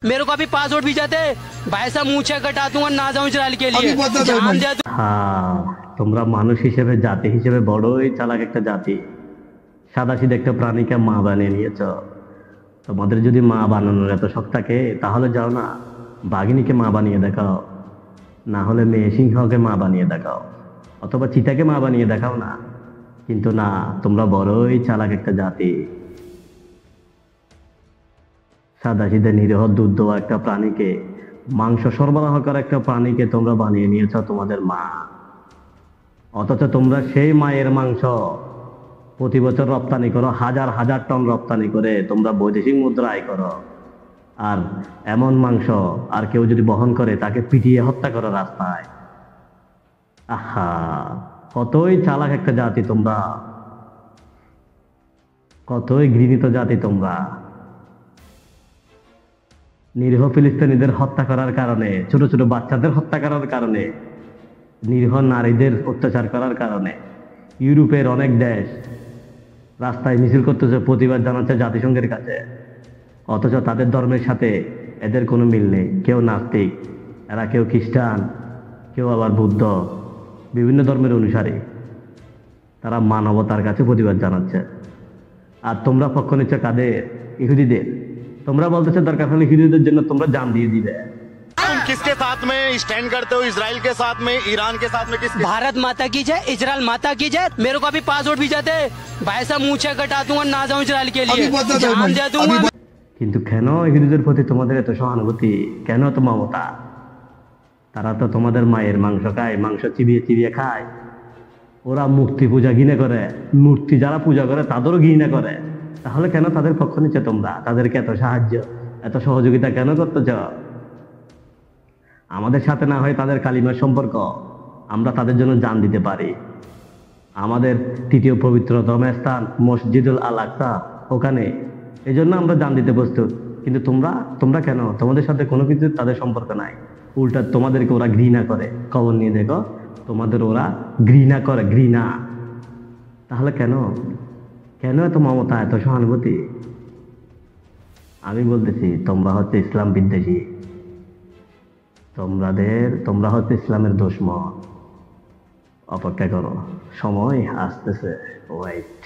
मेरे को अभी पासवर्ड भी जाते भाई साहब मुँह कटा दूंगा ना जाऊं इजराइल के लिए जान दे হ্যাঁ, তোমরা মানুষ হিসেবে জাতি হিসেবে বড়ই চালাক একটা জাতি। সাদাসিধে একটা প্রাণীকে মা বানিয়ে নিয়েছ। তোমাদের যদি মা বানানোর এত শখ থাকে তাহলে যাও না বাঘিনীকে মা বানিয়ে দেখাও, না হলে মেয়ে সিংহকে মা বানিয়ে দেখাও, অথবা চিতাকে মা বানিয়ে দেখাও না। কিন্তু না, তোমরা বড়ই চালাক একটা জাতি। সাদাসিধে নিরীহ দুধ দেওয়া একটা প্রাণীকে, মাংস সরবরাহ করা একটা প্রাণীকে তোমরা বানিয়ে নিয়েছ তোমাদের মা। অথচ তোমরা সেই মায়ের মাংস প্রতি বছর রপ্তানি করো, হাজার হাজার টন রপ্তানি করে তোমরা বৈদেশিক মুদ্রা আয় করো। আর এমন মাংস আর কেউ যদি বহন করে তাকে পিটিয়ে হত্যা করো রাস্তায়। আহা, কতই চালাক একটা জাতি তোমরা, কতই ঘৃণিত জাতি তোমরা। নিরীহ ফিলিস্তিনিদের হত্যা করার কারণে, ছোট ছোট বাচ্চাদের হত্যা করার কারণে, নিরীহ নারীদের অত্যাচার করার কারণে ইউরোপের অনেক দেশ রাস্তায় মিছিল করতেছে, প্রতিবাদ জানাচ্ছে জাতিসংঘের কাছে। অথচ তাদের ধর্মের সাথে এদের কোনো মিল নেই। কেউ নাস্তিক, এরা কেউ খ্রিস্টান, কেউ আবার বৌদ্ধ, বিভিন্ন ধর্মের অনুসারী। তারা মানবতার কাছে প্রতিবাদ জানাচ্ছে। আর তোমরা পক্ষ নিচ্ছ কাদের? ইহুদিদের। তোমরা বলতেছো দরকার হলে ইহুদিদের জন্য তোমরা জান দিয়ে দিবে। तुम किसके साथ में स्टैंड करते हो? इजराइल के साथ में, ईरान के साथ में, किसके? भारत माता की जय, इजराइल माता की जय। मेरे को अभी पासवर्ड भी जाते भाई साहब मुँह कटा दूंगा ना जाऊं इजराइल के लिए जान दे दूंगा। কিন্তু কেন ইহুদিদের প্রতি তোমাদের এত সহানুভূতি, কেন এত মমতা? তারা তো তোমাদের মায়ের মাংস খায়, মাংস চিবিয়ে চিবিয়ে খায়। ওরা মূর্তি পূজা ঘৃণা করে, মূর্তি যারা পূজা করে তাদেরও ঘৃণা করে। তাহলে কেন তাদের পক্ষ নিচ্ছে তোমরা? তাদেরকে এত সাহায্য, এত সহযোগিতা কেন করতেছ? আমাদের সাথে না হয় তাদের কালিমার সম্পর্ক, আমরা তাদের জন্য জান দিতে পারি। আমাদের তৃতীয় পবিত্রতম স্থান মসজিদুল আল আকসা, ওখানে। এই জন্য আমরা জান দিতে প্রস্তুত। কিন্তু তোমরা কেন? তোমাদের সাথে কোনো কিছু তাদের সম্পর্ক নাই। উল্টা তোমাদেরকে ওরা ঘৃণা করে। খবর নিয়ে দেখো, তোমাদের ওরা ঘৃণা করে, ঘৃণা। তাহলে কেন এত মমতা, এত সহানুভূতি? আমি বলতেছি তোমরা হচ্ছে ইসলাম বিদ্বেষী। তোমরা হচ্ছে ইসলামের দুশমন। অপেক্ষা করো, সময় আসতেছে, ওয়েট।